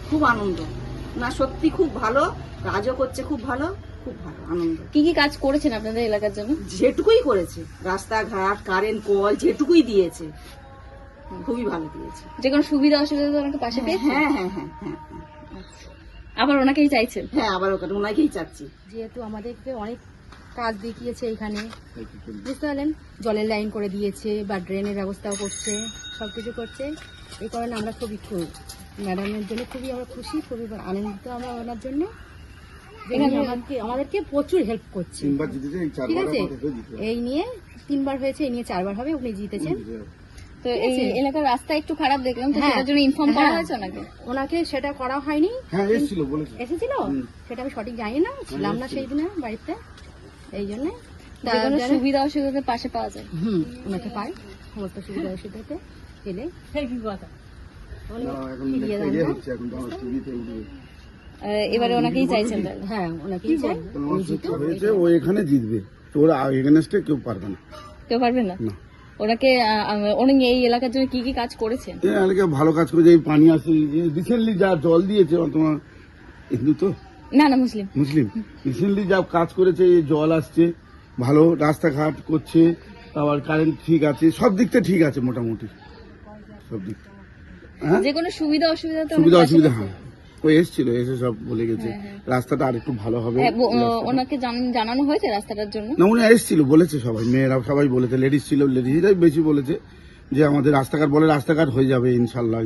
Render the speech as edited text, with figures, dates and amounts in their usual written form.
খুব আনন্দ না, সত্যি খুব ভালো, কাজও করছে খুব ভালো, খুব ভালো আনন্দ। কি কি কাজ করেছেন আপনাদের এলাকার জন্য? যেটুকুই করেছে, রাস্তাঘাট, কারেন্ট, কল, যেটুকুই দিয়েছে খুবই ভালো দিয়েছে। যে কোনো সুবিধা অসুবিধা তো ওনাকে পাশে পেয়েছেন? হ্যাঁ হ্যাঁ হ্যাঁ হ্যাঁ আবার ওনাকেই চাইছেন? হ্যাঁ, আবার ওনাকেই চাচ্ছি। যেহেতু আমাদেরকে অনেক কাজ দেখিয়েছে এখানে, বুঝতে পারলেন, জলের লাইন করে দিয়েছে বা ড্রেনের ব্যবস্থাও করছে, সব কিছু করছে। এই কারণে আমরা খুবই ম্যাডামের জন্য খুবই আমরা খুশি, খুবই আনন্দিত আমরা ওনার জন্য। আমাদেরকে প্রচুর হেল্প করছে, ঠিক আছে। এই নিয়ে 3 বার হয়েছে, এই নিয়ে 4 বার হবে, উনি জিতেছেন। তো এই এলাকার রাস্তা একটু খারাপ দেখলাম, তো সেটার জন্য ইনফর্ম করা হয়েছে ওনাকে? সেটা করা হয়নি। এসেছিল, সেটা আমি সঠিক জানি না, ছিলাম না সেই দিনে বাড়িতে, এই জন্য। সুবিধা অসুবিধাতে পাশে পাওয়া যায়, ওনাকে পাই, সমস্ত সুবিধা অসুবিধাতে পেলে এবারে ওনাকেই চাইছেন? হ্যাঁ, ওনাকেই চাই। ও এখানে জিতবে, তোর এগেনস্টে কেউ পারবে না। কেউ পারবে না? ওনাকে উনি এই এলাকার জন্য কি কি কাজ করেছেন? এই এলাকা ভালো কাজ করেছে, এই পানি আসে, রিসেন্টলি যা জল দিয়েছে, তোমার হিন্দু তো না না মুসলিম রিসেন্টলি যা কাজ করেছে, এই জল আসছে, ভালো রাস্তাঘাট করছে, আবার কারেন্ট ঠিক আছে, সব দিক থেকে ঠিক আছে মোটামুটি, সব দিক। হ্যাঁ, যে কোনো সুবিধা অসুবিধা অসুবিধা, হ্যাঁ, ও এসেছিল, এসে সব বলে গেছে রাস্তাটা আর একটু ভালো হবে। ওনাকে জানানো হয়েছে রাস্তাটার জন্য? না, উনি এসেছিল, বলেছে সবাই, মেয়েরা সবাই বলেছে, লেডিস ছিল, লেডিসরাই বেশি বলেছে যে আমাদের রাস্তাঘাট হয়ে যাবে ইনশাল্লাহ।